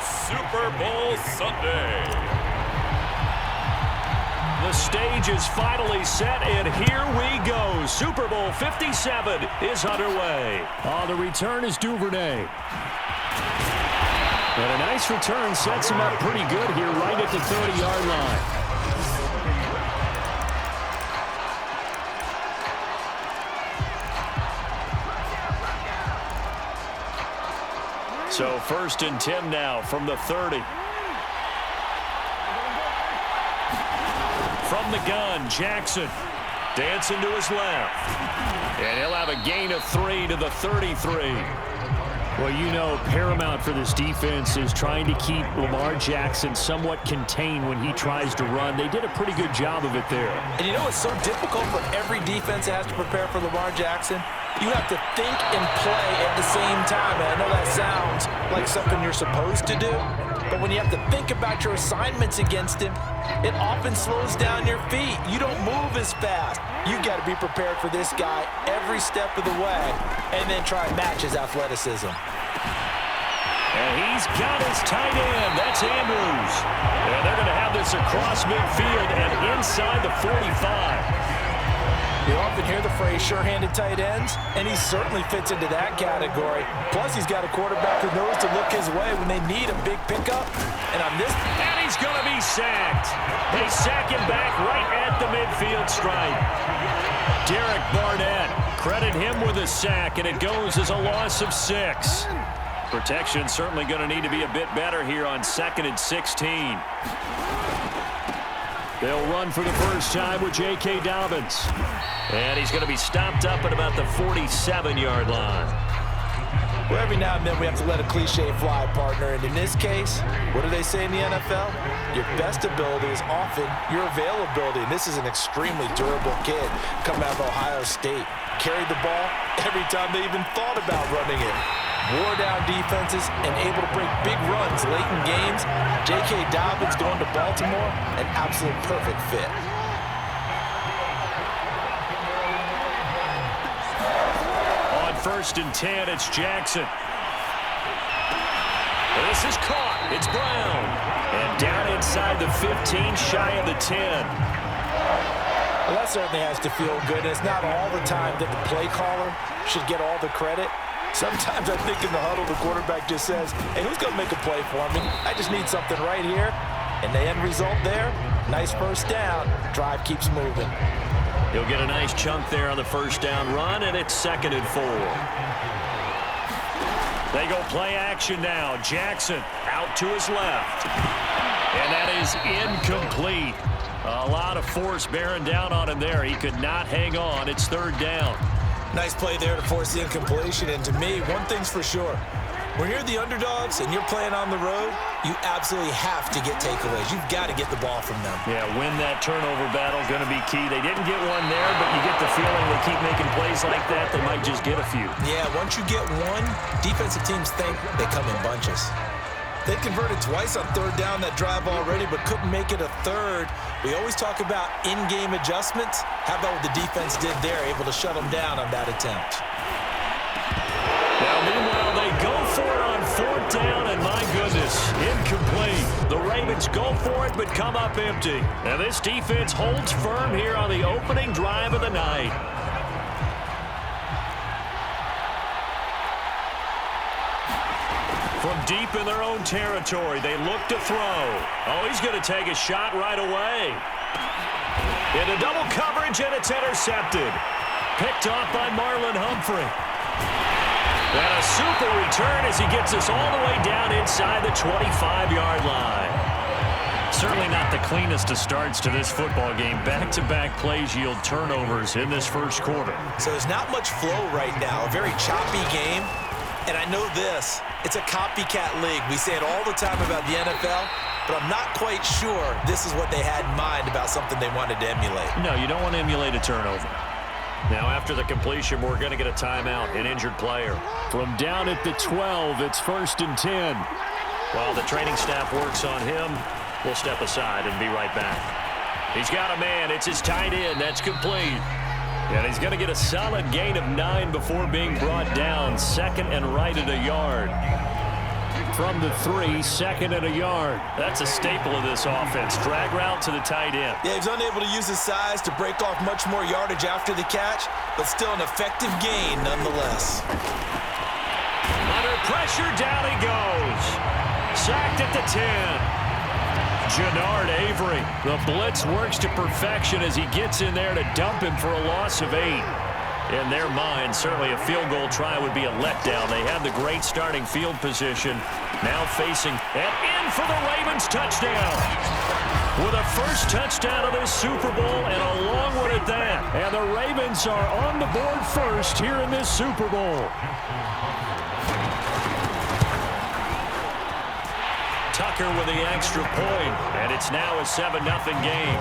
Super Bowl Sunday. The stage is finally set, and here we go. Super Bowl 57 is underway. The return is Duvernay. And a nice return sets him up pretty good here right at the 30-yard line. So 1st and 10 now from the 30. From the gun, Jackson dancing to his left. And he'll have a gain of 3 to the 33. Well, you know, paramount for this defense is trying to keep Lamar Jackson somewhat contained when he tries to run. They did a pretty good job of it there. And you know what's so difficult for every defense that has to prepare for Lamar Jackson? You have to think and play at the same time. And I know that sounds like something you're supposed to do, but when you have to think about your assignments against him, it often slows down your feet. You don't move as fast. You've got to be prepared for this guy every step of the way and then try and match his athleticism. And he's got his tight end. That's Andrews. And they're going to have this across midfield and inside the 45. You often hear the phrase sure-handed tight ends, and he certainly fits into that category. Plus, he's got a quarterback who knows to look his way when they need a big pickup. And on this... And he's going to be sacked. They sack him back right at the midfield stripe. Derek Barnett, credit him with a sack, and it goes as a loss of 6. Protection certainly going to need to be a bit better here on 2nd and 16. They'll run for the first time with J.K. Dobbins. And he's going to be stopped up at about the 47-yard line. Well, every now and then we have to let a cliche fly, partner. And in this case, what do they say in the NFL? Your best ability is often your availability. And this is an extremely durable kid coming out of Ohio State. Carried the ball every time they even thought about running it. Wore down defenses and able to break big runs late in games. J.K. Dobbins going to Baltimore, an absolute perfect fit. On 1st and 10, it's Jackson. This is caught. It's Brown. And down inside the 15, shy of the 10. Well, that certainly has to feel good. It's not all the time that the play caller should get all the credit. Sometimes I think in the huddle, the quarterback just says, hey, who's going to make a play for me? I just need something right here. And the end result there, nice first down. Drive keeps moving. He'll get a nice chunk there on the first down run, and it's 2nd and 4. They go play action now. Jackson out to his left. And that is incomplete. A lot of force bearing down on him there. He could not hang on. It's 3rd down. Nice play there to force the incompletion. And to me, one thing's for sure. When you're the underdogs and you're playing on the road, you absolutely have to get takeaways. You've got to get the ball from them. Yeah, win that turnover battle, going to be key. They didn't get one there, but you get the feeling they keep making plays like that, they might just get a few. Yeah, once you get one, defensive teams think they come in bunches. They converted twice on 3rd down that drive already, but couldn't make it a 3rd. We always talk about in-game adjustments. How about what the defense did there, able to shut them down on that attempt? Now, meanwhile, they go for it on 4th down, and my goodness, incomplete. The Ravens go for it, but come up empty. Now, this defense holds firm here on the opening drive of the night. From deep in their own territory, they look to throw. Oh, he's going to take a shot right away. Into double coverage, and it's intercepted. Picked off by Marlon Humphrey. And a super return as he gets us all the way down inside the 25-yard line. Certainly not the cleanest of starts to this football game. Back-to-back plays yield turnovers in this first quarter. So there's not much flow right now. A very choppy game. And I know this, it's a copycat league. We say it all the time about the NFL, but I'm not quite sure this is what they had in mind about something they wanted to emulate. No, you don't want to emulate a turnover. Now, after the completion, we're going to get a timeout, an injured player. From down at the 12, it's 1st and 10. While the training staff works on him, we'll step aside and be right back. He's got a man. It's his tight end. That's complete. And he's going to get a solid gain of 9 before being brought down. 2nd and right at a yard. From the 3, 2nd and a yard. That's a staple of this offense. Drag route to the tight end. Yeah, he's unable to use his size to break off much more yardage after the catch, but still an effective gain nonetheless. Under pressure, down he goes. Sacked at the 10. Jannard Avery. The blitz works to perfection as he gets in there to dump him for a loss of 8. In their mind, certainly a field goal try would be a letdown. They have the great starting field position. Now facing and in for the Ravens touchdown. With a first touchdown of this Super Bowl and a long one at that. And the Ravens are on the board first here in this Super Bowl. Tucker with the extra point, and it's now a 7-0 game.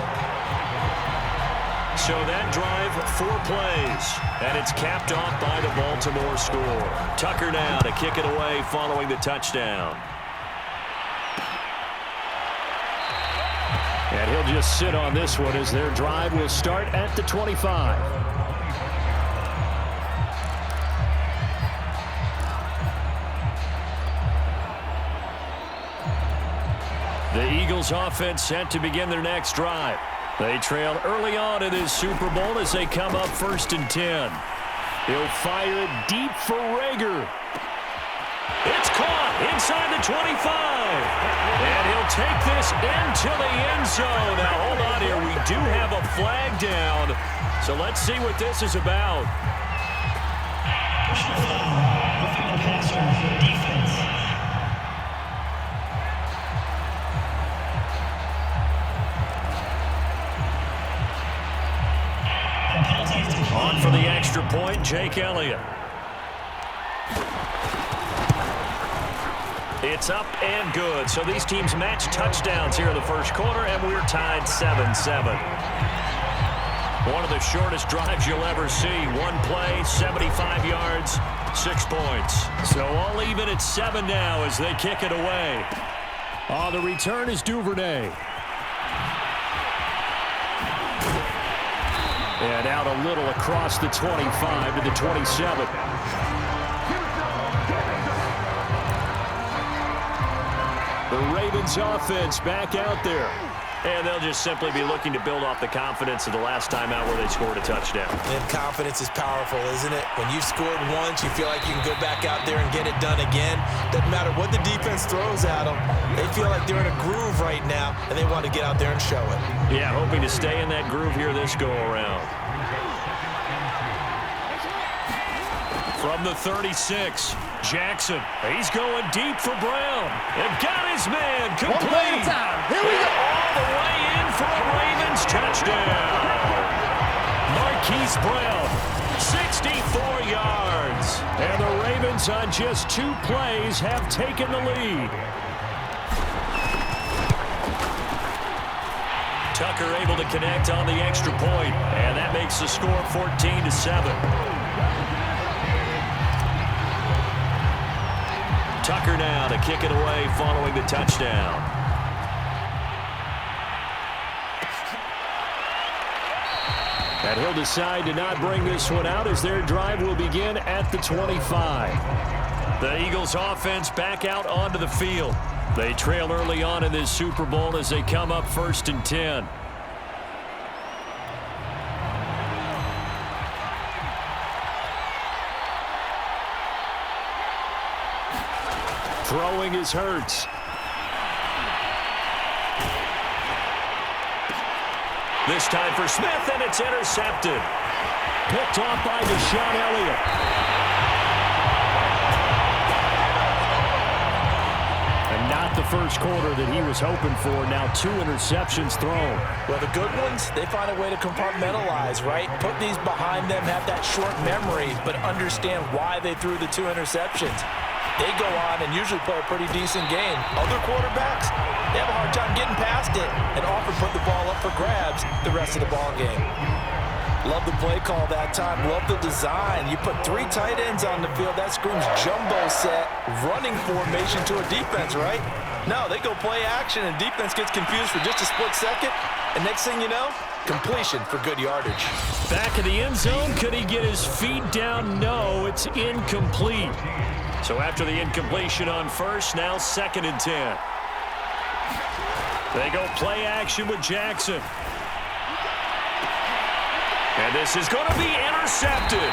So that drive, 4 plays, and it's capped off by the Baltimore score. Tucker now to kick it away following the touchdown. And he'll just sit on this one as their drive will start at the 25. The Eagles offense set to begin their next drive. They trail early on in this Super Bowl as they come up 1st and 10. He'll fire it deep for Rager. It's caught inside the 25. And he'll take this into the end zone. Now, hold on here. We do have a flag down. So let's see what this is about. On for the extra point, Jake Elliott. It's up and good. So these teams match touchdowns here in the first quarter, and we're tied 7-7. One of the shortest drives you'll ever see. One play, 75 yards, 6 points. So all even at 7 now as they kick it away. On the return is Duvernay. And out a little across the 25 to the 27. The Ravens offense back out there. And they'll just simply be looking to build off the confidence of the last time out where they scored a touchdown. And confidence is powerful, isn't it? When you've scored once, you feel like you can go back out there and get it done again. Doesn't matter what the defense throws at them. They feel like they're in a groove right now, and they want to get out there and show it. Yeah, hoping to stay in that groove here this go-around. From the 36, Jackson. He's going deep for Brown. And got his man complete. One play at a time. Here we go. All the way in for a Ravens touchdown. Marquise Brown, 64 yards. And the Ravens on just 2 plays have taken the lead. Tucker able to connect on the extra point, and that makes the score 14-7. Tucker now to kick it away following the touchdown. And he'll decide to not bring this one out as their drive will begin at the 25. The Eagles offense back out onto the field. They trail early on in this Super Bowl as they come up 1st and 10. Throwing is Hurts. This time for Smith, and it's intercepted. Picked off by Deshaun Elliott. And not the first quarter that he was hoping for. Now 2 interceptions thrown. Well, the good ones, they find a way to compartmentalize, right? Put these behind them, have that short memory, but understand why they threw the 2 interceptions. They go on and usually play a pretty decent game. Other quarterbacks, they have a hard time getting past it and often put the ball up for grabs the rest of the ball game. Love the play call that time. Love the design. You put 3 tight ends on the field. That screams jumbo set, running formation to a defense, right? No, they go play action, and defense gets confused for just a split second. And next thing you know, completion for good yardage. Back in the end zone. Could he get his feet down? No, it's incomplete. So after the incompletion on first, now 2nd and 10. They go play action with Jackson. And this is going to be intercepted.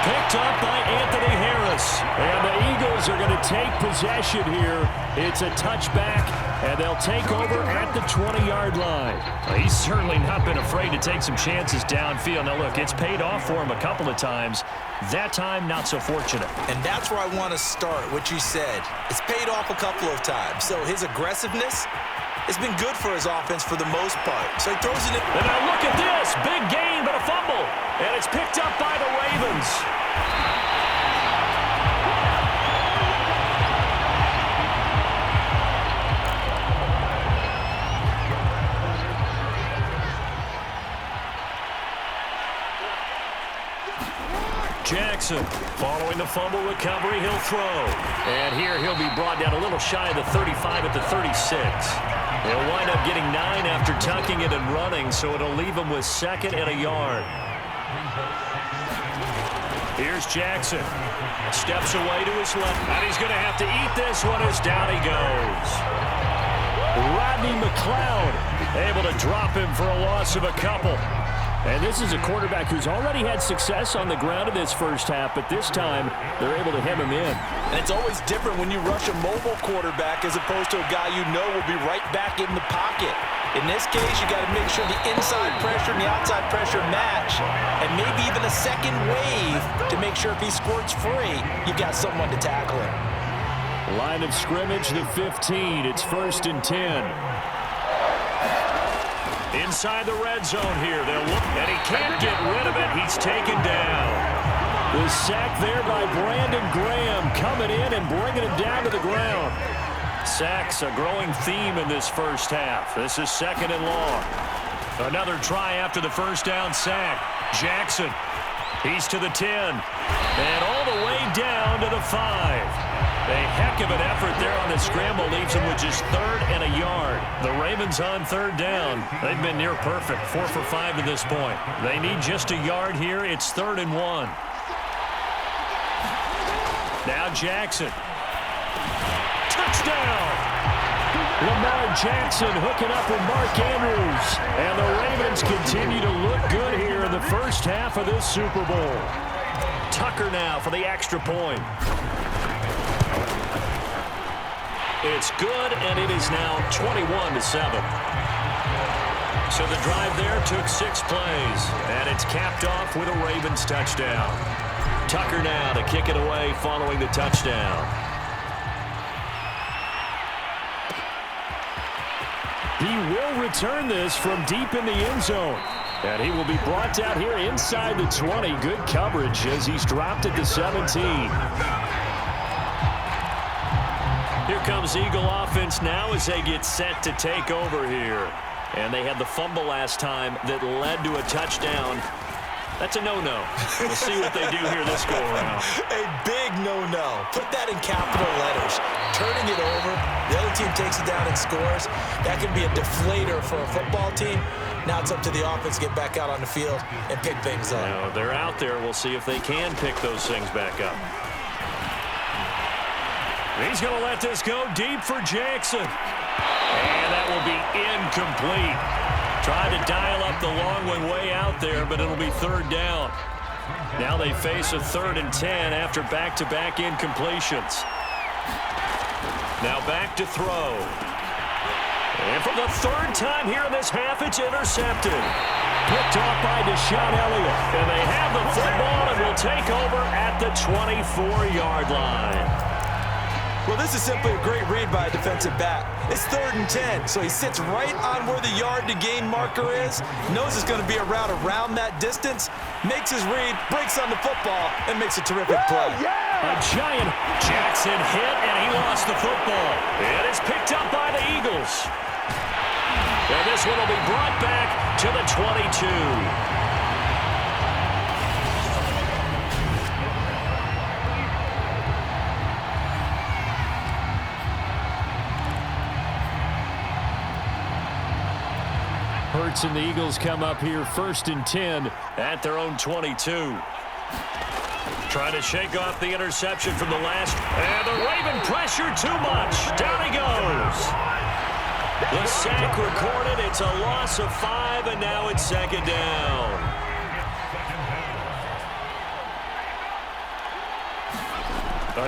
Picked up by Anthony Harris. And the Eagles are going to take possession here. It's a touchback, and they'll take over at the 20-yard line. Well, he's certainly not been afraid to take some chances downfield. Now, look, it's paid off for him a couple of times. That time, not so fortunate. And that's where I want to start, what you said. It's paid off a couple of times. So his aggressiveness has been good for his offense for the most part. So he throws it in. And now look at this. Big gain, but a fumble. And it's picked up by the Ravens. Jackson, following the fumble recovery, he'll throw. And here he'll be brought down a little shy of the 35 at the 36. He'll wind up getting 9 after tucking it and running, so it'll leave him with 2nd and a yard. Here's Jackson. Steps away to his left. And he's going to have to eat this one as down he goes. Rodney McLeod able to drop him for a loss of a couple. And this is a quarterback who's already had success on the ground in this first half, but this time they're able to hem him in. And it's always different when you rush a mobile quarterback as opposed to a guy you know will be right back in the pocket. In this case, you got to make sure the inside pressure and the outside pressure match, and maybe even a second wave to make sure if he squirts free, you've got someone to tackle him. Line of scrimmage, the 15. It's 1st and 10. Inside the red zone here. They'll look, and he can't get rid of it. He's taken down. The sack there by Brandon Graham coming in and bringing him down to the ground. Sacks a growing theme in this first half. This is 2nd and long. Another try after the first down sack. Jackson, he's to the 10. And all the way down to the 5. A heck of an effort there on the scramble leaves him with just 3rd and a yard. The Ravens on 3rd down. They've been near perfect, 4 for 5 to this point. They need just a yard here. It's 3rd and 1. Now Jackson. Touchdown! Lamar Jackson hooking up with Mark Andrews. And the Ravens continue to look good here in the first half of this Super Bowl. Tucker now for the extra point. It's good, and it is now 21-7. So the drive there took 6 plays, and it's capped off with a Ravens touchdown. Tucker now to kick it away following the touchdown. He will return this from deep in the end zone. And he will be brought down here inside the 20. Good coverage as he's dropped at the 17. Here comes Eagle offense now as they get set to take over here. And they had the fumble last time that led to a touchdown. That's a no-no. We'll see what they do here this go-around. A big no-no. Put that in capital letters. Turning it over, the other team takes it down and scores. That can be a deflator for a football team. Now it's up to the offense to get back out on the field and pick things up. Now, they're out there. We'll see if they can pick those things back up. He's going to let this go deep for Jackson. And that will be incomplete. Tried to dial up the long one way out there, but it'll be 3rd down. Now they face a 3rd and 10 after back-to-back incompletions. Now back to throw. And for the 3rd time here in this half, it's intercepted. Picked off by Deshaun Elliott. And they have the football and will take over at the 24-yard line. Well, this is simply a great read by a defensive back. It's 3rd and 10, so he sits right on where the yard-to-gain marker is, knows it's going to be a route around that distance, makes his read, breaks on the football, and makes a terrific play. A giant Jackson hit, and he lost the football. It is picked up by the Eagles. And this one will be brought back to the 22. Hurts and the Eagles come up here 1st and 10 at their own 22. Trying to shake off the interception from the last. And the Raven pressure too much. Down he goes. The sack recorded. It's a loss of 5, and now it's second down.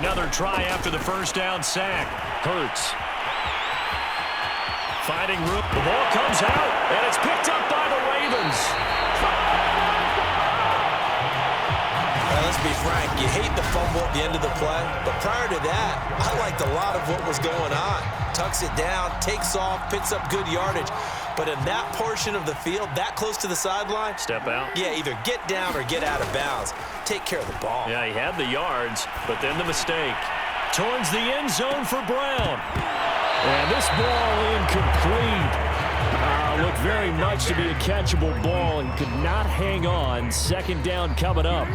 Another try after the first down sack. Hurts. Finding room. The ball comes out, and it's picked up by the Ravens. Let's be frank, you hate the fumble at the end of the play, but prior to that, I liked a lot of what was going on. Tucks it down, takes off, picks up good yardage. But in that portion of the field, that close to the sideline, step out. Yeah, either get down or get out of bounds. Take care of the ball. Yeah, he had the yards, but then the mistake. Towards the end zone for Brown. And this ball incomplete. Looked very much to be a catchable ball and could not hang on. Second down coming up.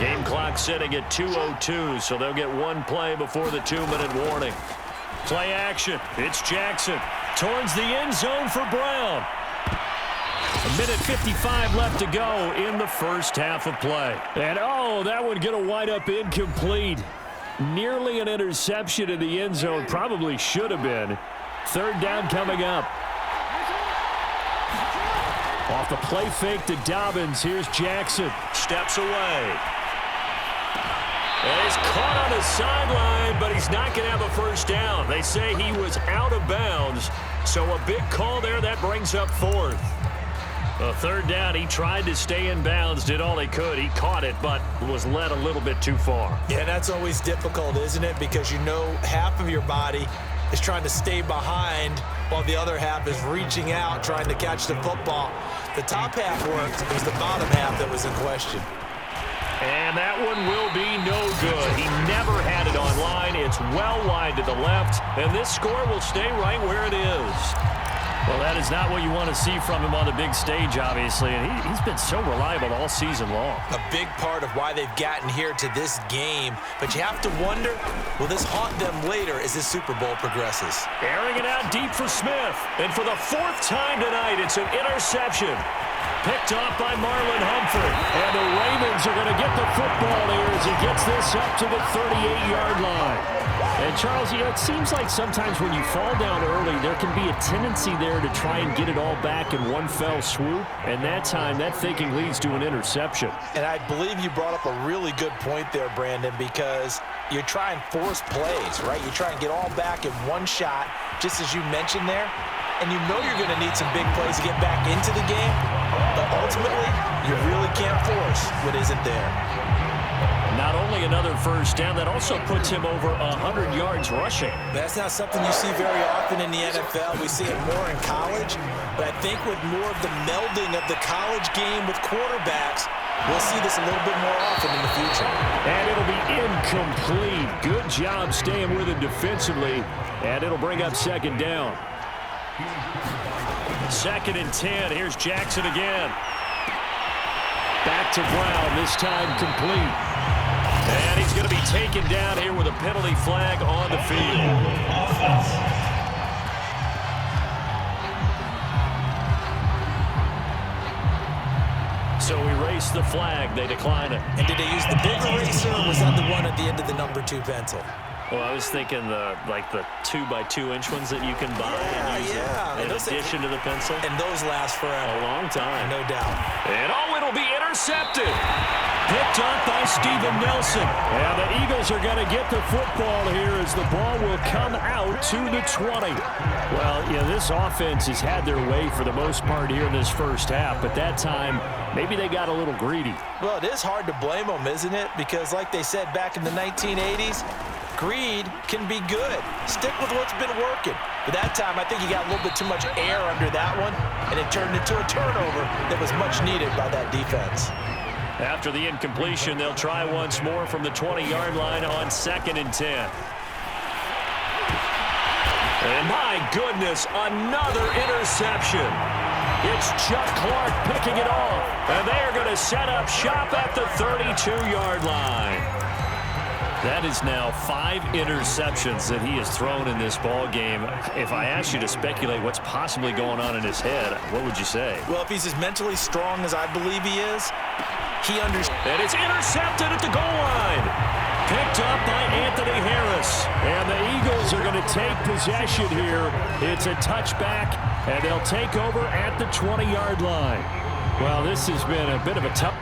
Game clock sitting at 2:02, so they'll get one play before the 2-minute warning. Play action. It's Jackson. Towards the end zone for Brown. 1:55 left to go in the first half of play. And, that would get a wind-up incomplete. Nearly an interception in the end zone. Probably should have been. Third down coming up. Off the play fake to Dobbins. Here's Jackson. Steps away. And he's caught on the sideline, but he's not going to have a first down. They say he was out of bounds, so a big call there. That brings up fourth. Third down, he tried to stay in bounds, did all he could. He caught it, but was led a little bit too far. Yeah, that's always difficult, isn't it? Because you know half of your body is trying to stay behind while the other half is reaching out, trying to catch the football. The top half worked. It was the bottom half that was in question. And that one will be no good. He never had it on line. It's well wide to the left, and this score will stay right where it is. Well, that is not what you want to see from him on the big stage, obviously, and he's been so reliable all season long. A big part of why they've gotten here to this game, but you have to wonder, will this haunt them later as this Super Bowl progresses? Airing it out deep for Smith, and for the 4th time tonight, it's an interception. Picked off by Marlon Humphrey. And the Ravens are going to get the football here as he gets this up to the 38-yard line. And, Charles, it seems like sometimes when you fall down early, there can be a tendency there to try and get it all back in one fell swoop. And that time, that thinking leads to an interception. And I believe you brought up a really good point there, Brandon, because you try and force plays, right? You try and get all back in one shot, just as you mentioned there. And you know you're going to need some big plays to get back into the game. But ultimately, you really can't force what isn't there. Not only another first down, that also puts him over 100 yards rushing. That's not something you see very often in the NFL. We see it more in college. But I think with more of the melding of the college game with quarterbacks, we'll see this a little bit more often in the future. And it'll be incomplete. Good job staying with it defensively. And it'll bring up second down. 2nd and 10. Here's Jackson again. Back to Brown, this time complete. And he's going to be taken down here with a penalty flag on the field. So erase the flag. They decline it. And did they use the big eraser, or was that the one at the end of the number 2 pencil? Well, I was thinking the 2x2-inch ones that you can buy and use in addition to the pencil. And those last forever. A long time. No doubt. And it'll be intercepted. Picked up by Steven Nelson. And the Eagles are going to get the football here as the ball will come out to the 20. Well, this offense has had their way for the most part here in this first half, but that time, maybe they got a little greedy. Well, it is hard to blame them, isn't it? Because like they said back in the 1980s, greed can be good. Stick with what's been working. But that time, I think you got a little bit too much air under that one, and it turned into a turnover that was much needed by that defense. After the incompletion, they'll try once more from the 20-yard line on 2nd and 10. And my goodness, another interception. It's Chuck Clark picking it off. And they are going to set up shop at the 32-yard line. That is now 5 interceptions that he has thrown in this ball game. If I asked you to speculate what's possibly going on in his head, what would you say? Well, if he's as mentally strong as I believe he is, He understands. And it's intercepted at the goal line. Picked up by Anthony Harris. And the Eagles are going to take possession here. It's a touchback, and they'll take over at the 20-yard line. Well, this has been a bit of a tough...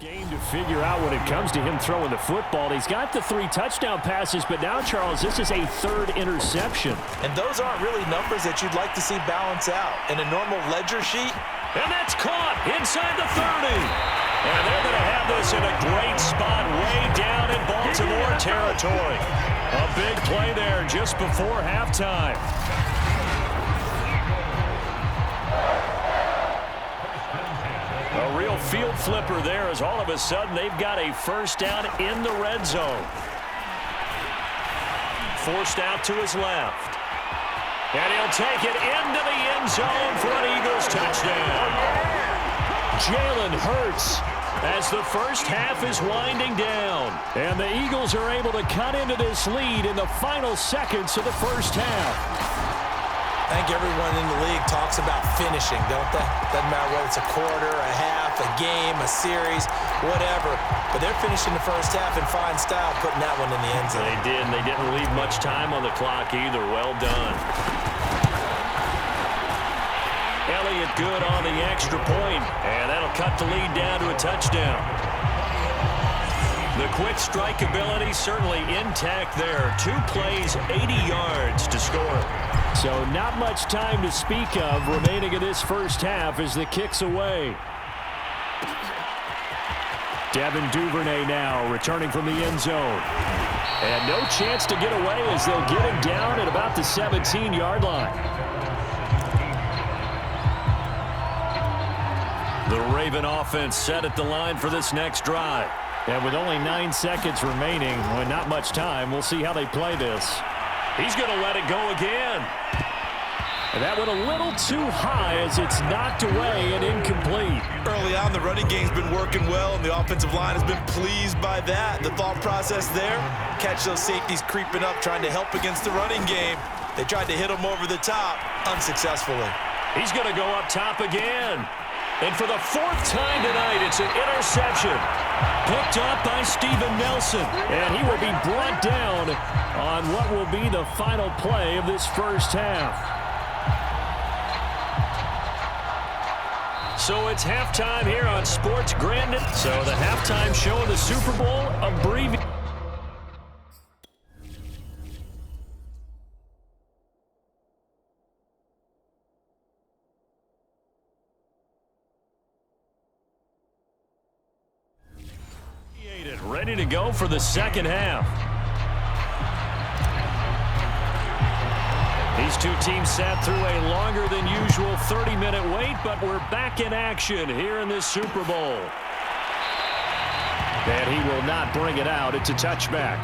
game to figure out when it comes to him throwing the football. He's got the 3 touchdown passes, but now, Charles, this is a 3rd interception. And those aren't really numbers that you'd like to see balance out. In a normal ledger sheet. And that's caught inside the 30. And they're going to have this in a great spot way down in Baltimore territory. A big play there just before halftime. A real field flipper there as all of a sudden they've got a first down in the red zone. Forced out to his left. And he'll take it into the end zone for an Eagles touchdown. Jalen Hurts as the first half is winding down. And the Eagles are able to cut into this lead in the final seconds of the first half. I think everyone in the league talks about finishing, don't they? Doesn't matter whether it's a quarter, a half, a game, a series, whatever. But they're finishing the first half in fine style, putting that one in the end zone. They did, and they didn't leave much time on the clock either. Well done. Elliott good on the extra point, and that'll cut the lead down to a touchdown. The quick strike ability certainly intact there. 2 plays, 80 yards to score. So not much time to speak of remaining in this first half as the kick's away. Devin Duvernay now returning from the end zone. And no chance to get away as they'll get him down at about the 17-yard line. The Raven offense set at the line for this next drive. And with only 9 seconds remaining, with not much time, we'll see how they play this. He's going to let it go again. And that went a little too high as it's knocked away and incomplete. Early on, the running game's been working well, and the offensive line has been pleased by that. The thought process there, catch those safeties creeping up, trying to help against the running game. They tried to hit him over the top, unsuccessfully. He's going to go up top again. And for the 4th time tonight, it's an interception. Picked up by Steven Nelson. And he will be brought down on what will be the final play of this first half. So it's halftime here on Sports Grandin. So the halftime show of the Super Bowl abbreviated. Ready to go for the second half. These two teams sat through a longer than usual 30-minute wait, but we're back in action here in this Super Bowl. And he will not bring it out. It's a touchback.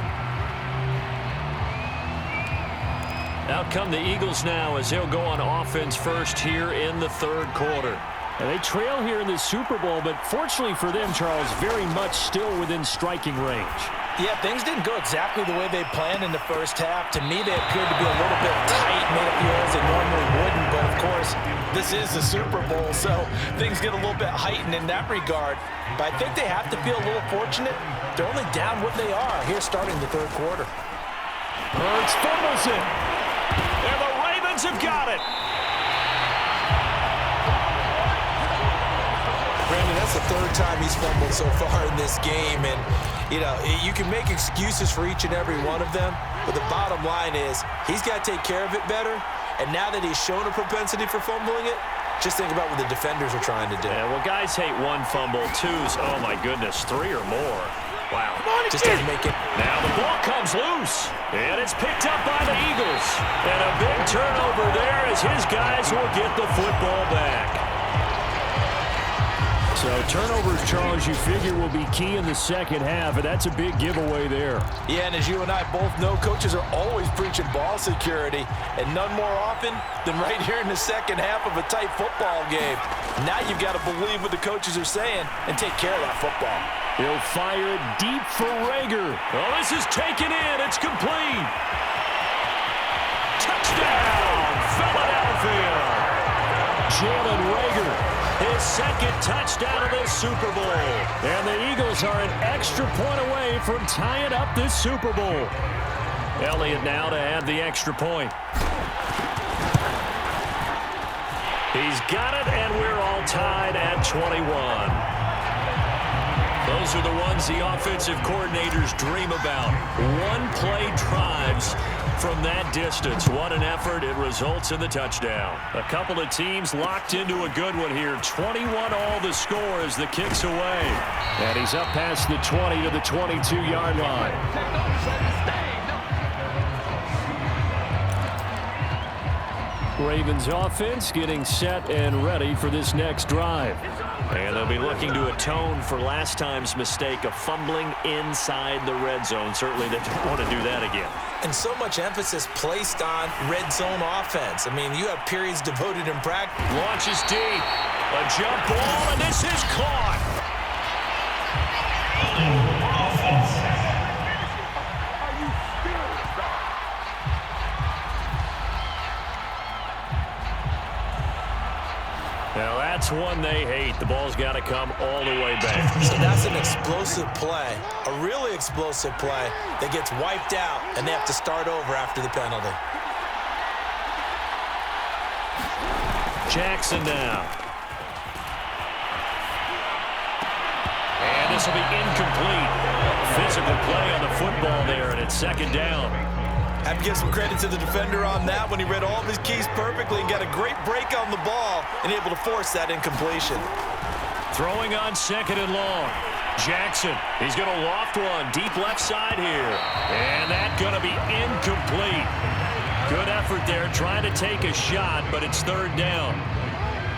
Out come the Eagles now as they'll go on offense first here in the 3rd quarter. And they trail here in the Super Bowl, but fortunately for them, Charles, very much still within striking range. Yeah, things didn't go exactly the way they planned in the first half. To me, they appeared to be a little bit tight, made it feel as they normally wouldn't. But, of course, this is the Super Bowl, so things get a little bit heightened in that regard. But I think they have to feel a little fortunate. They're only down what they are here starting the 3rd quarter. Hurts fumbles it. And the Ravens have got it. Brandon, that's the 3rd time he's fumbled so far in this game. And, you know, you can make excuses for each and every one of them. But the bottom line is he's got to take care of it better. And now that he's shown a propensity for fumbling it, just think about what the defenders are trying to do. Yeah, well, guys hate 1 fumble, 2's, oh, my goodness, 3 or more. Wow. Just doesn't make it. Now the ball comes loose, and it's picked up by the Eagles. And a big turnover there as his guys will get the football back. So turnovers, Charles, you figure will be key in the second half, and that's a big giveaway there. Yeah, and as you and I both know, coaches are always preaching ball security, and none more often than right here in the second half of a tight football game. Now you've got to believe what the coaches are saying and take care of that football. He'll fire it deep for Rager. Oh, this is taken in. It's complete. Touchdown, Philadelphia. Jalen Rager. His second touchdown of this Super Bowl. And the Eagles are an extra point away from tying up this Super Bowl. Elliott now to add the extra point. He's got it, and we're all tied at 21. Those are the ones the offensive coordinators dream about. One-play drives from that distance. What an effort. It results in the touchdown. A couple of teams locked into a good one here. 21 all the score as the kick's away. And he's up past the 20 to the 22-yard line. Ravens offense getting set and ready for this next drive. And they'll be looking to atone for last time's mistake of fumbling inside the red zone. Certainly they don't want to do that again. And so much emphasis placed on red zone offense. I mean, you have periods devoted in practice. Launches deep. A jump ball, and this is caught. Now that's one they hate. The ball's got to come all the way back. So that's an explosive play, a really explosive play that gets wiped out, and they have to start over after the penalty. Jackson now. And this will be incomplete. Physical play on the football there, and it's second down. I have to give some credit to the defender on that when he read all of his keys perfectly and got a great break on the ball and able to force that incompletion. Throwing on second and long. Jackson, he's going to loft one deep left side here. And that's going to be incomplete. Good effort there trying to take a shot, but it's third down.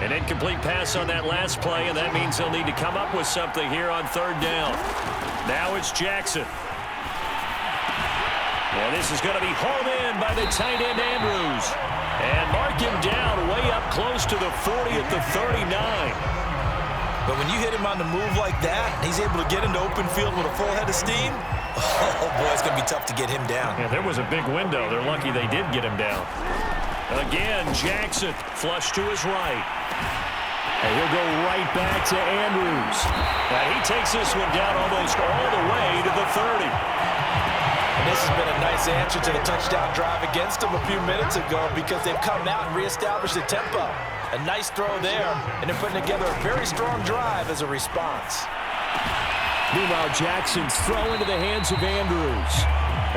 An incomplete pass on that last play, and that means they'll need to come up with something here on third down. Now it's Jackson. And this is going to be hauled in by the tight end Andrews. And mark him down way up close to the 40 at the 39. But when you hit him on the move like that, he's able to get into open field with a full head of steam. Oh, boy, it's going to be tough to get him down. Yeah, there was a big window. They're lucky they did get him down. Again, Jackson flush to his right. And he'll go right back to Andrews. Now he takes this one down almost all the way to the 30. And this has been a nice answer to the touchdown drive against them a few minutes ago because they've come out and reestablished the tempo. A nice throw there, and they're putting together a very strong drive as a response. Meanwhile, Jackson's throw into the hands of Andrews.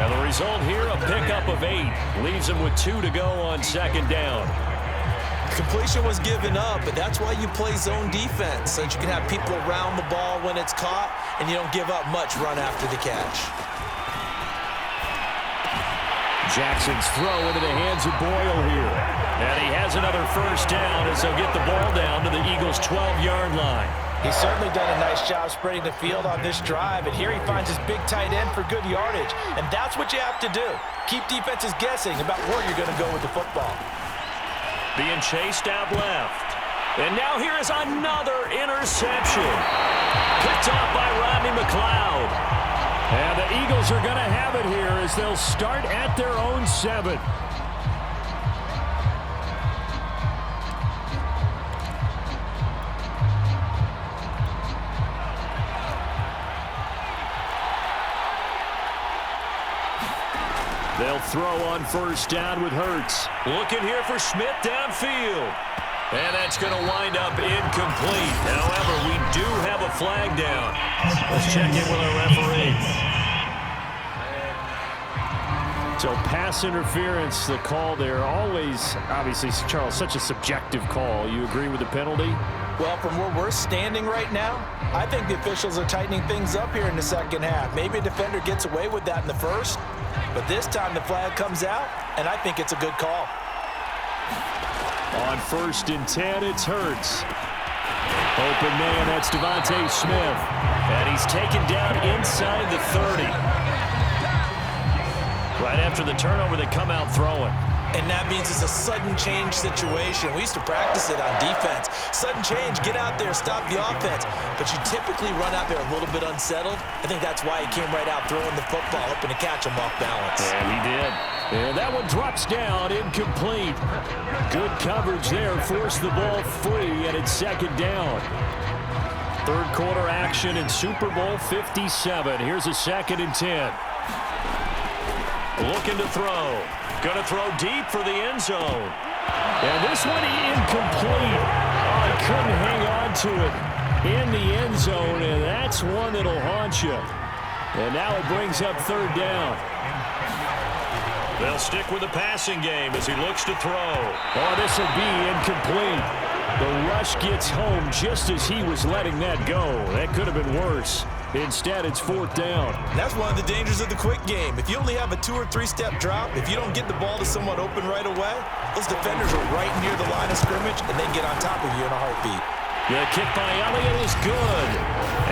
And the result here, a pickup of 8. Leaves them with 2 to go on second down. Completion was given up, but that's why you play zone defense, so that you can have people around the ball when it's caught, and you don't give up much run after the catch. Jackson's throw into the hands of Boyle here. And he has another first down as they'll get the ball down to the Eagles' 12-yard line. He's certainly done a nice job spreading the field on this drive, and here he finds his big tight end for good yardage. And that's what you have to do. Keep defenses guessing about where you're going to go with the football. Being chased out left. And now here is another interception. Picked off by Rodney McLeod. And the Eagles are going to have it here as they'll start at their own 7. They'll throw on first down with Hurts. Looking here for Smith downfield. And that's going to wind up incomplete. However, we do have a flag down. Let's check in with our referee. So pass interference, the call there. Always, obviously, Charles, such a subjective call. You agree with the penalty? Well, from where we're standing right now, I think the officials are tightening things up here in the second half. Maybe a defender gets away with that in the first, but this time the flag comes out, and I think it's a good call. On 1st and 10, it's Hurts. Open man, that's Devontae Smith. And he's taken down inside the 30. Right after the turnover, they come out throwing. And that means it's a sudden change situation. We used to practice it on defense. Sudden change, get out there, stop the offense. But you typically run out there a little bit unsettled. I think that's why he came right out throwing the football, hoping to catch him off balance. And he did. And that one drops down, incomplete. Good coverage there, forced the ball free, and it's second down. Third quarter action in Super Bowl 57. Here's a 2nd and 10. Looking to throw. Going to throw deep for the end zone. And this one incomplete. Oh, he couldn't hang on to it in the end zone, and that's one that'll haunt you. And now it brings up 3rd down. They'll stick with the passing game as he looks to throw. Oh, this will be incomplete. The rush gets home just as he was letting that go. That could have been worse. Instead, it's 4th down. And that's one of the dangers of the quick game. If you only have a 2- or 3-step drop, if you don't get the ball to someone open right away, those defenders are right near the line of scrimmage, and they get on top of you in a heartbeat. The kick by Elliott is good.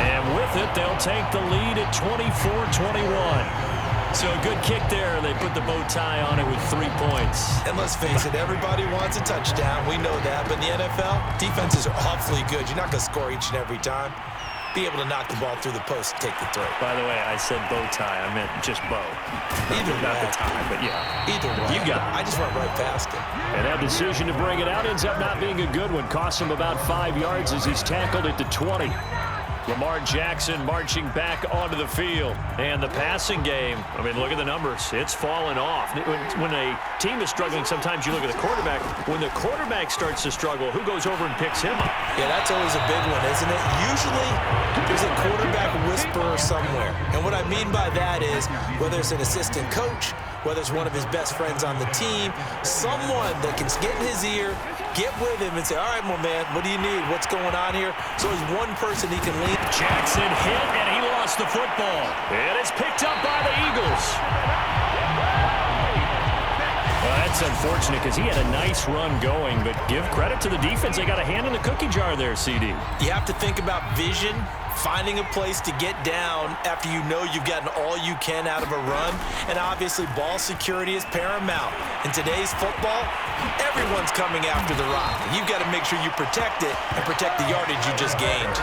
And with it, they'll take the lead at 24-21. So a good kick there. They put the bow tie on it with 3 points. And let's face it, everybody wants a touchdown. We know that. But in the NFL, defenses are awfully good. You're not going to score each and every time. Be able to knock the ball through the post and take the throw. By the way, I said bow tie. I meant just bow. Either Not way. the tie, but yeah. Either way. You got it. I just went right past it. And that decision to bring it out ends up not being a good one. Costs him about 5 yards as he's tackled at the 20. Lamar Jackson marching back onto the field. And the passing game, I mean, look at the numbers. It's fallen off. When a team is struggling, sometimes you look at the quarterback. When the quarterback starts to struggle, who goes over and picks him up? Yeah, that's always a big one, isn't it? Usually, there's a quarterback whisperer somewhere. And what I mean by that is, whether it's an assistant coach, whether it's one of his best friends on the team, someone that can get in his ear, get with him and say, all right, my man, what do you need? What's going on here? So there's one person he can lean. Jackson hit, and he lost the football. And it's picked up by the Eagles. Well, that's unfortunate because he had a nice run going, but give credit to the defense. They got a hand in the cookie jar there, CD. You have to think about vision, finding a place to get down after you know you've gotten all you can out of a run. And obviously, ball security is paramount. In today's football, everyone's coming after the rock. You've got to make sure you protect it and protect the yardage you just gained.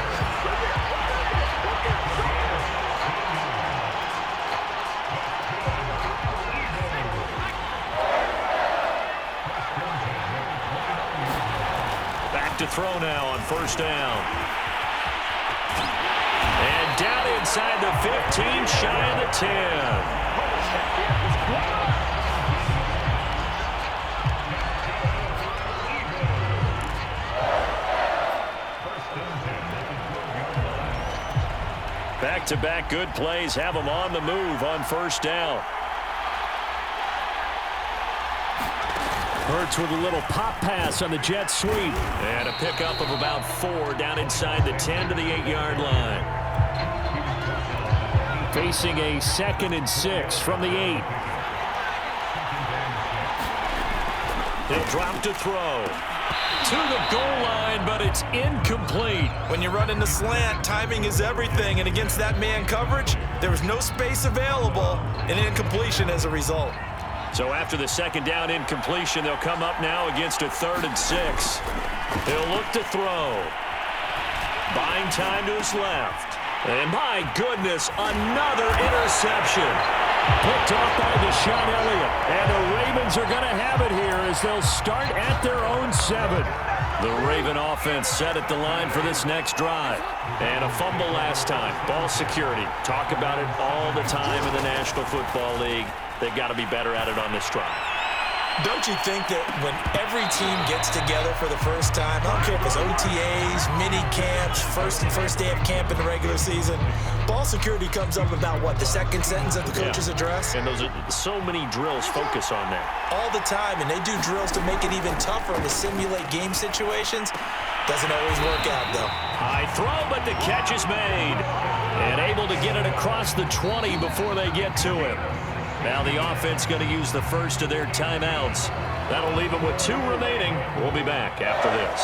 Back to throw now on 1st down. And down inside the 15, shy of the 10. Back-to-back good plays have them on the move on 1st down. Hurts with a little pop pass on the jet sweep. And a pickup of about 4 down inside the 10 to the 8-yard line. Facing a 2nd and 6 from the 8. He'll drop to throw. To the goal line, but it's incomplete. When you're running the slant, timing is everything. And against that man coverage, there was no space available, and incompletion as a result. So after the 2nd down incompletion, they'll come up now against a 3rd and 6. He'll look to throw. Buying time to his left. And my goodness, another interception. Picked off by Deshaun Elliott. And the Ravens are going to have it here as they'll start at their own 7. The Raven offense set at the line for this next drive. And a fumble last time. Ball security. Talk about it all the time in the National Football League. They've got to be better at it on this drive. Don't you think that when every team gets together for the first time, I don't care if it's OTAs, mini camps, first day of camp in the regular season, ball security comes up about, what, the 2nd sentence of the coach's address? And those are so many drills focus on that. All the time, and they do drills to make it even tougher to simulate game situations. Doesn't always work out, though. High throw, but the catch is made. And able to get it across the 20 before they get to him. Now the offense going to use the first of their timeouts. That'll leave them with 2 remaining. We'll be back after this.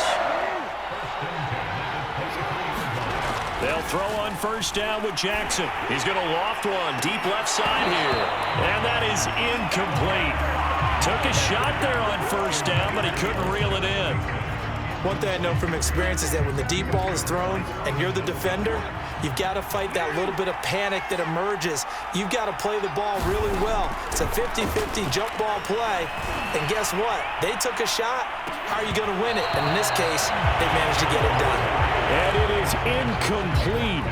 They'll throw on first down with Jackson. He's going to loft one deep left side here. And that is incomplete. Took a shot there on first down, but he couldn't reel it in. One thing I know from experience is that when the deep ball is thrown and you're the defender, you've got to fight that little bit of panic that emerges. You've got to play the ball really well. It's a 50-50 jump ball play. And guess what? They took a shot. How are you going to win it? And in this case, they managed to get it done. And it is incomplete.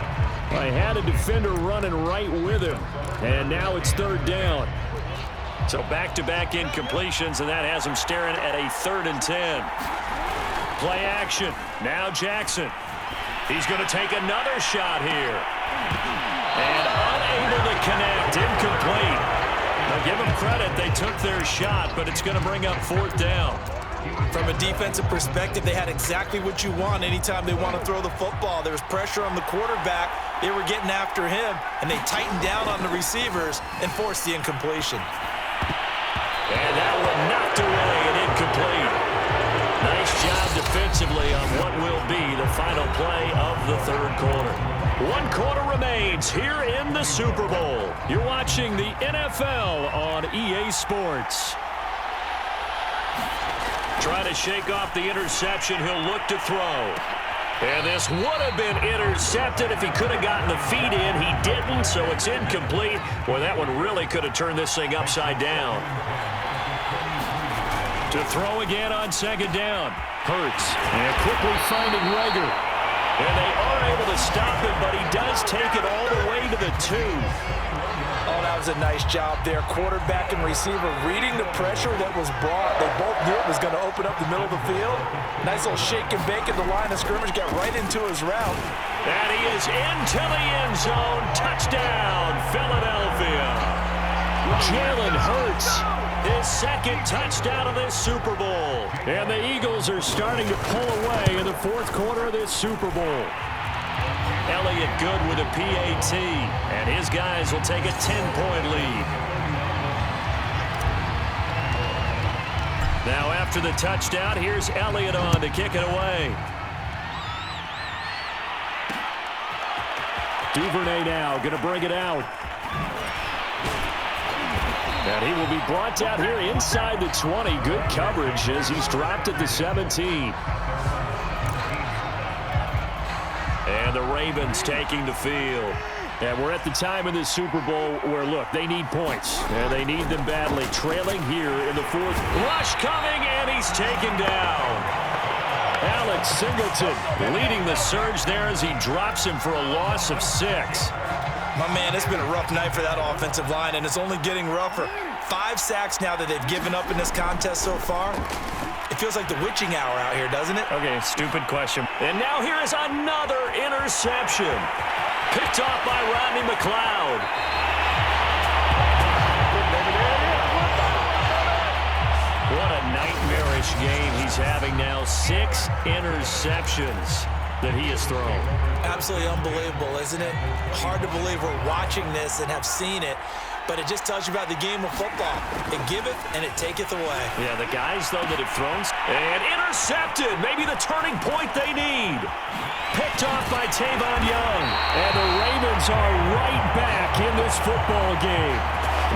I had a defender running right with him. And now it's third down. So back-to-back incompletions, and that has him staring at a 3rd and 10. Play action. Now Jackson. He's going to take another shot here. And unable to connect. Incomplete. Now give them credit. They took their shot, but it's going to bring up 4th down. From a defensive perspective, they had exactly what you want anytime they want to throw the football. There was pressure on the quarterback. They were getting after him, and they tightened down on the receivers and forced the incompletion. And that one knocked away and incomplete. Nice job defensively on what will be the final play of the 3rd quarter. 1 quarter remains here in the Super Bowl. You're watching the NFL on EA Sports. Trying to shake off the interception. He'll look to throw. And this would have been intercepted if he could have gotten the feet in. He didn't, so it's incomplete. Boy, that one really could have turned this thing upside down. To throw again on 2nd down. Hurts. And quickly finding Rager. And they aren't able to stop him, but he does take it all the way to the 2. Oh, that was a nice job there. Quarterback and receiver reading the pressure that was brought. They both knew it was going to open up the middle of the field. Nice little shake and bake at the line of scrimmage. Got right into his route. And he is into the end zone. Touchdown, Philadelphia. Jalen Hurts. His 2nd touchdown of this Super Bowl. And the Eagles are starting to pull away in the 4th quarter of this Super Bowl. Elliott good with a PAT. And his guys will take a 10-point lead. Now after the touchdown, here's Elliott on to kick it away. Duvernay now going to bring it out. And he will be brought down here inside the 20. Good coverage as he's dropped at the 17. And the Ravens taking the field. And we're at the time in this Super Bowl where, look, they need points. And they need them badly. Trailing here in the 4th. Rush coming, and he's taken down. Alex Singleton leading the surge there as he drops him for a loss of 6. My man, it's been a rough night for that offensive line, and it's only getting rougher. 5 sacks now that they've given up in this contest so far. It feels like the witching hour out here, doesn't it? Okay, stupid question. And now here is another interception. Picked off by Rodney McLeod. What a nightmarish game he's having now. 6 interceptions that he has thrown. Absolutely unbelievable, isn't it? Hard to believe we're watching this and have seen it, but it just tells you about the game of football. It giveth and it taketh away. Yeah, the guys, though, that have thrown and intercepted. Maybe the turning point they need. Picked off by Tavon Young. And the Ravens are right back in this football game.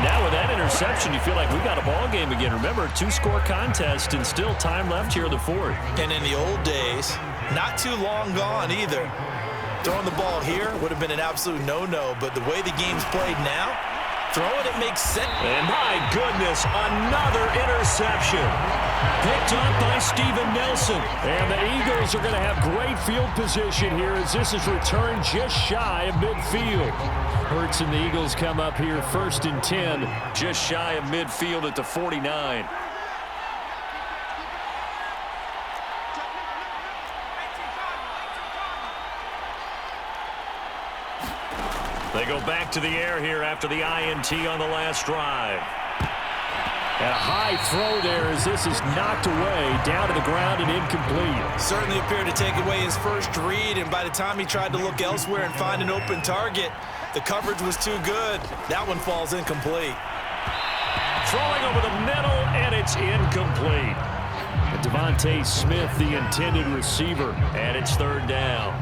Now with that interception, you feel like we've got a ball game again. Remember, 2-score contest and still time left here in the 4th. And in the old days, not too long gone either. Throwing the ball here would have been an absolute no-no, but the way the game's played now, throwing it makes sense. And my goodness, another interception. Picked up by Steven Nelson. And the Eagles are going to have great field position here as this is returned just shy of midfield. Hurts and the Eagles come up here 1st and 10. Just shy of midfield at the 49. They go back to the air here after the INT on the last drive. And a high throw there as this is knocked away, down to the ground and incomplete. Certainly appeared to take away his first read, and by the time he tried to look elsewhere and find an open target, the coverage was too good. That one falls incomplete. Throwing over the middle, and it's incomplete. And Devontae Smith, the intended receiver. And it's 3rd down.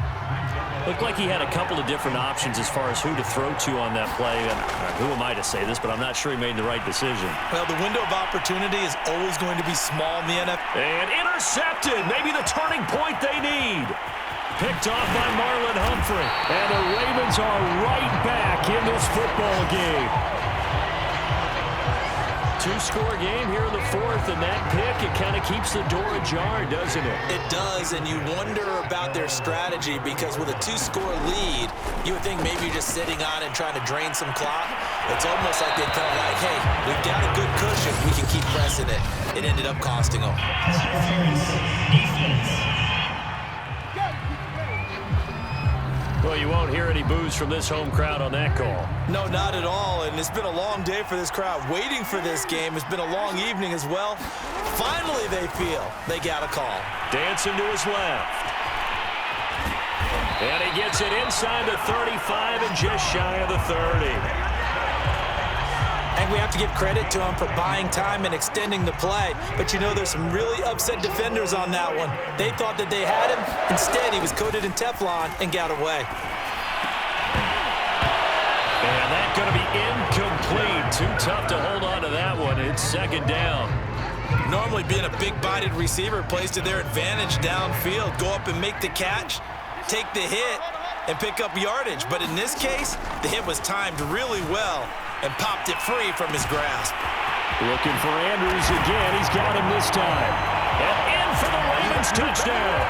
Looked like he had a couple of different options as far as who to throw to on that play. And who am I to say this, but I'm not sure he made the right decision. Well, the window of opportunity is always going to be small in the NFL. And intercepted. Maybe the turning point they need. Picked off by Marlon Humphrey. And the Ravens are right back in this football game. Two-score game here in the fourth, and that pick, it kind of keeps the door ajar, doesn't it? It does, and you wonder about their strategy because with a two-score lead, you would think maybe you're just sitting on it trying to drain some clock. It's almost like they felt like, hey, we've got a good cushion. We can keep pressing it. It ended up costing them. Well, you won't hear any boos from this home crowd on that call. No, not at all, and it's been a long day for this crowd. Waiting for this game. It's been a long evening as well. Finally, they feel they got a call. Dancing to his left. And he gets it inside the 35 and just shy of the 30. And we have to give credit to him for buying time and extending the play. But you know, there's some really upset defenders on that one. They thought that they had him. Instead, he was coated in Teflon and got away. And that's going to be incomplete. Too tough to hold on to that one. It's second down. Normally, being a big-bodied receiver plays to their advantage downfield. Go up and make the catch, take the hit, and pick up yardage. But in this case, the hit was timed really well and popped it free from his grasp. Looking for Andrews again. He's got him this time. And in for the Ravens touchdown.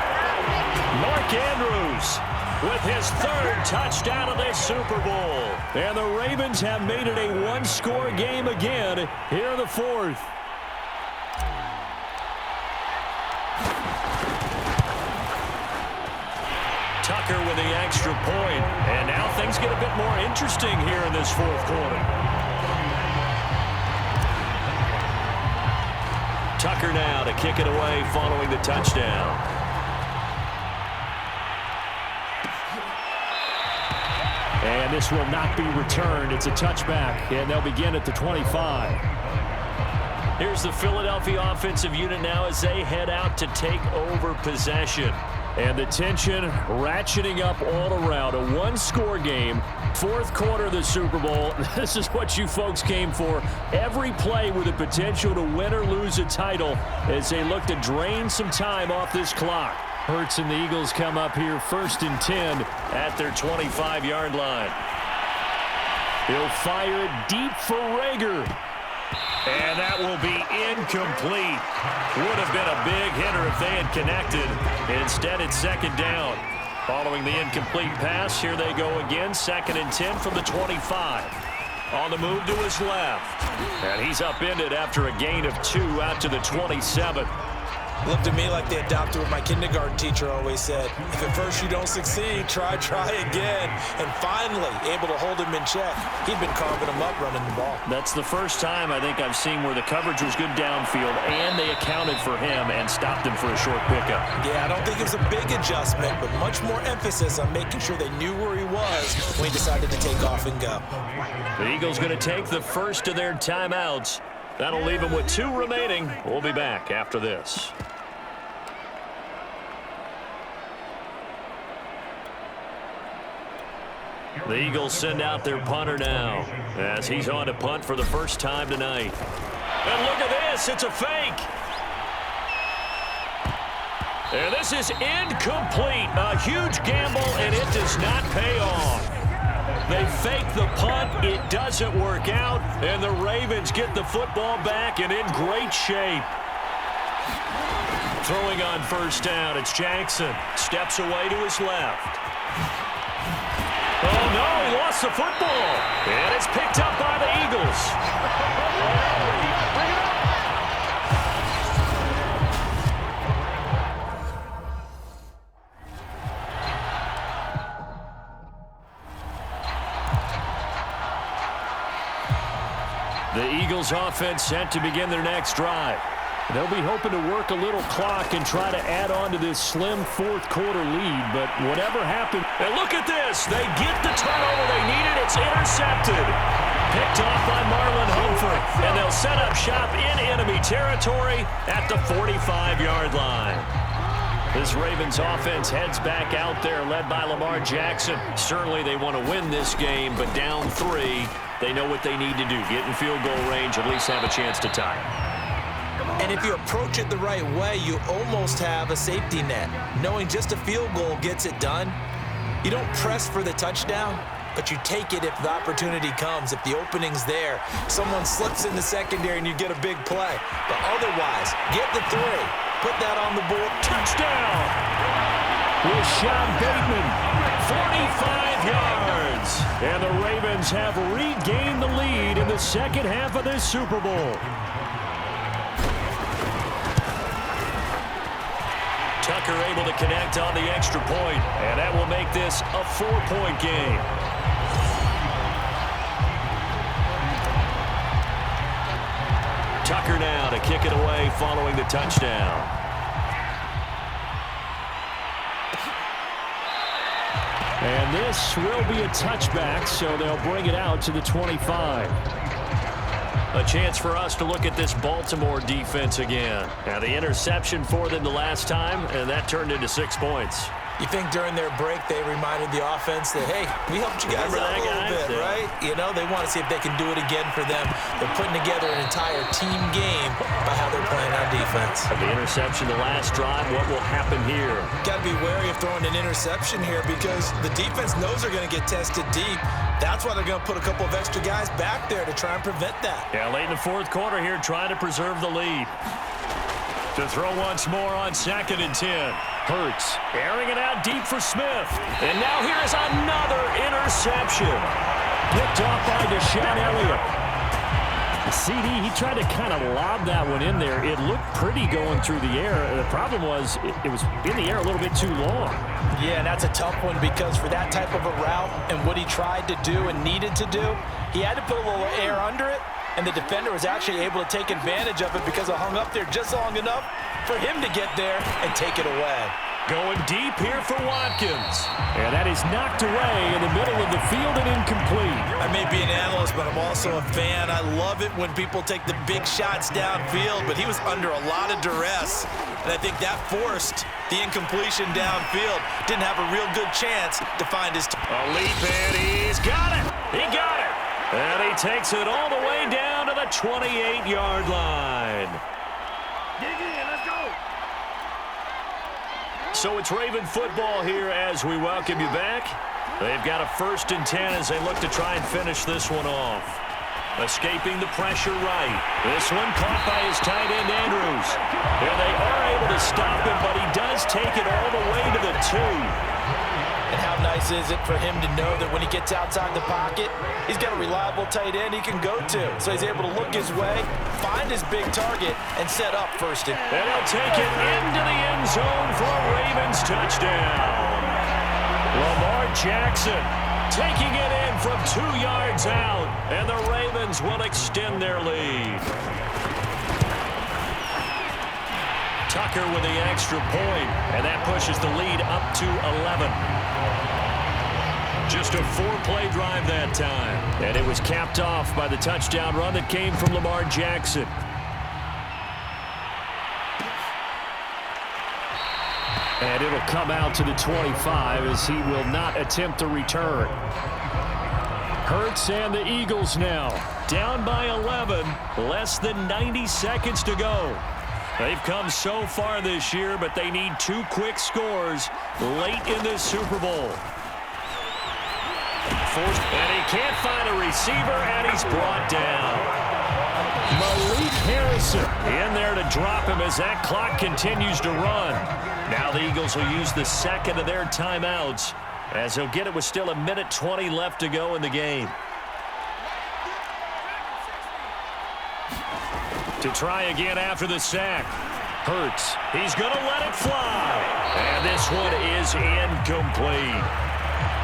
Mark Andrews with his third touchdown of this Super Bowl. And the Ravens have made it a one-score game again here in the fourth. Tucker with the extra point. And now things get a bit more interesting here in this fourth quarter. Tucker now to kick it away following the touchdown. And this will not be returned. It's a touchback, and they'll begin at the 25. Here's the Philadelphia offensive unit now as they head out to take over possession. And the tension ratcheting up all around. A one-score game, fourth quarter of the Super Bowl. This is what you folks came for. Every play with the potential to win or lose a title as they look to drain some time off this clock. Hurts and the Eagles come up here first and 10 at their 25-yard line. He'll fire it deep for Rager. And that will be incomplete. Would have been a big hitter if they had connected. Instead, it's second down. Following the incomplete pass, here they go again. Second and 10 from the 25. On the move to his left. And he's upended after a gain of 2 out to the 27. Looked at me like they adopted what my kindergarten teacher always said. If at first you don't succeed, try again. And finally, able to hold him in check. He'd been carving him up running the ball. That's the first time I think I've seen where the coverage was good downfield and they accounted for him and stopped him for a short pickup. Yeah, I don't think it was a big adjustment, but much more emphasis on making sure they knew where he was when he decided to take off and go. The Eagles going to take the first of their timeouts. That'll leave them with 2 remaining. We'll be back after this. The Eagles send out their punter now as he's on to punt for the first time tonight. And look at this. It's a fake. And this is incomplete. A huge gamble, and it does not pay off. They fake the punt. It doesn't work out. And the Ravens get the football back and in great shape. Throwing on first down, it's Jackson. Steps away to his left. Oh, no, he lost the football. And it's picked up by the Eagles. The Eagles offense set to begin their next drive. They'll be hoping to work a little clock and try to add on to this slim fourth quarter lead, but whatever happened. And look at this. They get the turnover they needed. It's intercepted. Picked off by Marlon Humphrey. And they'll set up shop in enemy territory at the 45-yard line. This Ravens offense heads back out there, led by Lamar Jackson. Certainly they want to win this game, but down 3, they know what they need to do. Get in field goal range, at least have a chance to tie. And if you approach it the right way, you almost have a safety net. Knowing just a field goal gets it done. You don't press for the touchdown, but you take it if the opportunity comes. If the opening's there, someone slips in the secondary and you get a big play. But otherwise, get the 3. Put that on the board. Touchdown! Rashad Bateman, 45 yards. And the Ravens have regained the lead in the second half of this Super Bowl. Tucker able to connect on the extra point, and that will make this a 4-point game. Tucker now to kick it away following the touchdown. And this will be a touchback, so they'll bring it out to the 25. A chance for us to look at this Baltimore defense again. Now the interception for them the last time, and that turned into 6 points. You think during their break they reminded the offense that, hey, we helped you guys out a little bit, right? You know, they want to see if they can do it again for them. They're putting together an entire team game by how they're playing on defense. The interception the last drive, what will happen here? Got to be wary of throwing an interception here because the defense knows they're going to get tested deep. That's why they're going to put a couple of extra guys back there to try and prevent that. Yeah, late in the 4th quarter here, trying to preserve the lead. To throw once more on 2nd and 10. Hurts airing it out deep for Smith. And now here is another interception. Picked off by Deshaun Elliott. The CD, he tried to kind of lob that one in there. It looked pretty going through the air. The problem was it was in the air a little bit too long. Yeah, and that's a tough one because for that type of a route and what he tried to do and needed to do, he had to put a little air under it, and the defender was actually able to take advantage of it because it hung up there just long enough for him to get there and take it away. Going deep here for Watkins. And that is knocked away in the middle of the field and incomplete. I may be an analyst, but I'm also a fan. I love it when people take the big shots downfield, but he was under a lot of duress. And I think that forced the incompletion downfield. Didn't have a real good chance to find his... A leap, and he's got it. He got it. And he takes it all the way down to the 28-yard line. Dig in, let's go. So it's Raven football here as we welcome you back. They've got a 1st and 10 as they look to try and finish this one off. Escaping the pressure right. This one caught by his tight end, Andrews. And they are able to stop him, but he does take it all the way to the 2. And how nice is it for him to know that when he gets outside the pocket, he's got a reliable tight end he can go to. So he's able to look his way, find his big target, and set up 1st and... And he'll take it into the end zone for a Ravens touchdown. Lamar Jackson taking it in from 2 yards out, and the Ravens will extend their lead. Tucker with the extra point, and that pushes the lead up to 11. Just a 4-play drive that time. And it was capped off by the touchdown run that came from Lamar Jackson. And it'll come out to the 25 as he will not attempt to return. Hurts and the Eagles now down by 11. Less than 90 seconds to go. They've come so far this year, but they need 2 quick scores late in this Super Bowl. And he can't find a receiver, and he's brought down. Malik Harrison in there to drop him as that clock continues to run. Now the Eagles will use the 2nd of their timeouts as they'll get it with still 1:20 left to go in the game. To try again after the sack. Hurts. He's going to let it fly. And this one is incomplete.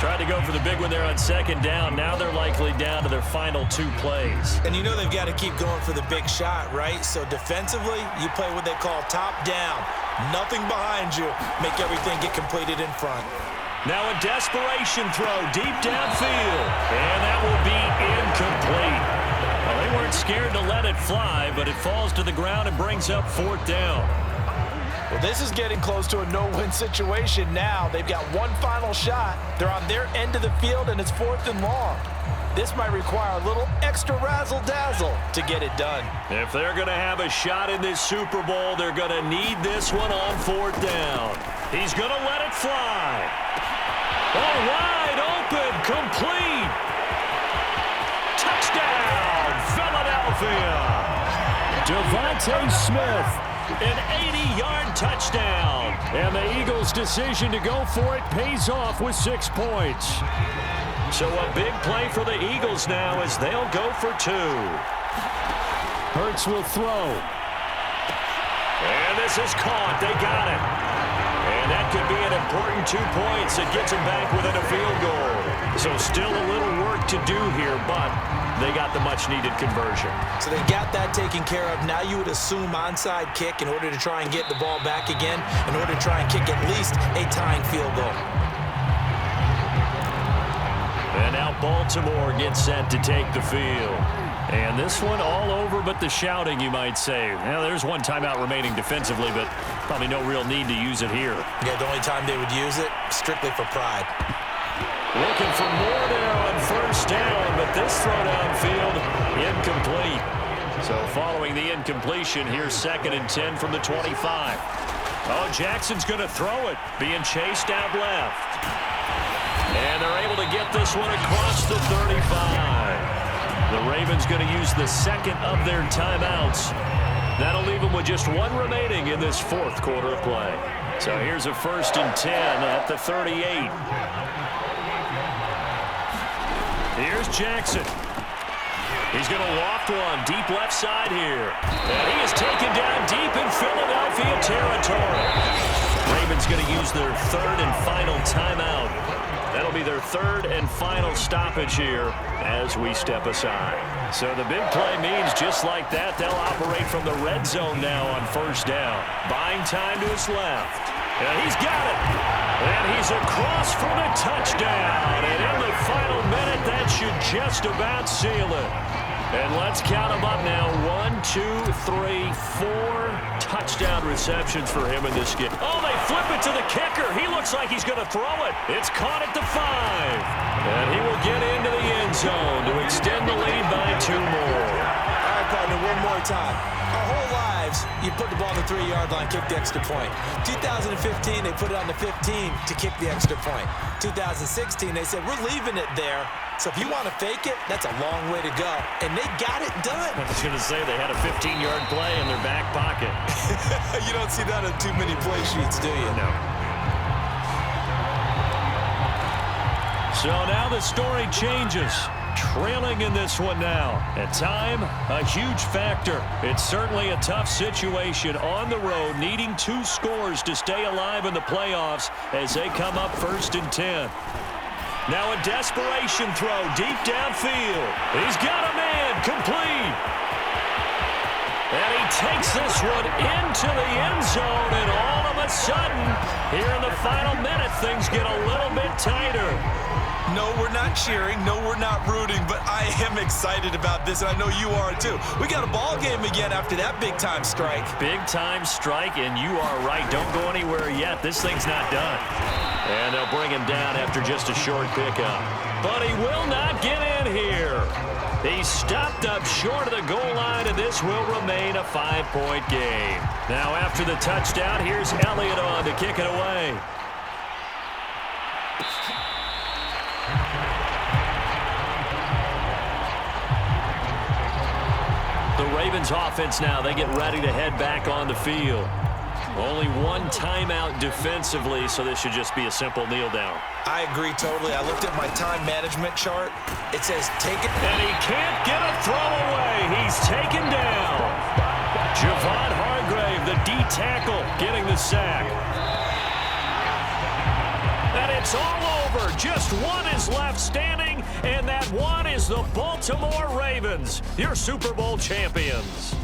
Tried to go for the big one there on 2nd down. Now they're likely down to their final 2 plays. And you know they've got to keep going for the big shot, right? So defensively, you play what they call top down. Nothing behind you. Make everything get completed in front. Now a desperation throw deep downfield. And that will be incomplete. Well, they weren't scared to let it fly, but it falls to the ground and brings up 4th down. Well, this is getting close to a no-win situation now. They've got one final shot. They're on their end of the field, and it's 4th and long. This might require a little extra razzle-dazzle to get it done. If they're going to have a shot in this Super Bowl, they're going to need this one on 4th down. He's going to let it fly. Oh, wide open, complete. Touchdown, Philadelphia. Devontae Smith, an 80-yard touchdown. And the Eagles' decision to go for it pays off with 6 points. So a big play for the Eagles now as they'll go for 2. Hurts will throw. And this is caught. They got it. And that could be an important 2 points. It gets them back within a field goal. So still a little work to do here, but they got the much-needed conversion. So they got that taken care of. Now you would assume onside kick in order to try and get the ball back again, in order to try and kick at least a tying field goal. And now Baltimore gets set to take the field. And this one all over but the shouting, you might say. Well, there's one timeout remaining defensively, but probably no real need to use it here. Yeah, the only time they would use it, strictly for pride. Looking for more there on 1st down, but this throw downfield, incomplete. So following the incompletion, here's 2nd and 10 from the 25. Oh, Jackson's going to throw it, being chased out left. And they're able to get this one across the 35. The Ravens going to use the 2nd of their timeouts. That'll leave them with just 1 remaining in this 4th quarter of play. So here's a 1st and 10 at the 38. Here's Jackson. He's going to loft one deep left side here. And he is taken down deep in Philadelphia territory. Ravens going to use their 3rd and final timeout. That'll be their 3rd and final stoppage here as we step aside. So the big play means just like that, they'll operate from the red zone now on 1st down. Buying time to his left. And he's got it. And he's across for the touchdown. And in the final minute, that should just about seal it. And let's count them up now. 1, 2, 3, 4 touchdown receptions for him in this game. Oh, they flip it to the kicker. He looks like he's going to throw it. It's caught at the 5. And he will get into the end zone to extend the lead by 2 more. All right, partner, one more time. Our whole lives, you put the ball on the 3-yard line, kick the extra point. 2015, they put it on the 15 to kick the extra point. 2016, they said, we're leaving it there. So if you want to fake it, that's a long way to go. And they got it done. I was going to say they had a 15-yard play in their back pocket. You don't see that on too many play sheets, do you? No. So now the story changes. Trailing in this one now. At time, a huge factor. It's certainly a tough situation on the road, needing 2 scores to stay alive in the playoffs as they come up 1st and 10. Now a desperation throw deep downfield. He's got a man, complete. And he takes this one into the end zone, and all of a sudden, here in the final minute, things get a little bit tighter. No, we're not cheering. No, we're not rooting, but I am excited about this, and I know you are too. We got a ball game again after that big-time strike. Big-time strike, and you are right. Don't go anywhere yet. This thing's not done. And they'll bring him down after just a short pickup. But he will not get in here. He's stopped up short of the goal line, and this will remain a 5-point game. Now after the touchdown, here's Elliott on to kick it away. The Ravens offense now, they get ready to head back on the field. Only 1 timeout defensively, so this should just be a simple kneel down. I agree totally. I looked at my time management chart. It says take it. And he can't get a throw away. He's taken down. Javon Hargrave, the D tackle, getting the sack. And it's all over. Just 1 is left standing, and that 1 is the Baltimore Ravens, your Super Bowl champions.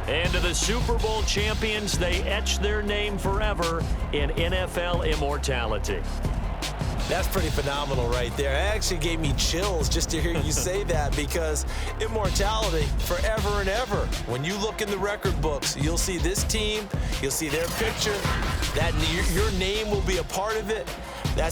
And to the Super Bowl champions, they etch their name forever in NFL immortality. That's pretty phenomenal right there. It actually gave me chills just to hear you say that, because immortality forever and ever. When you look in the record books, you'll see this team, you'll see their picture, that your name will be a part of it.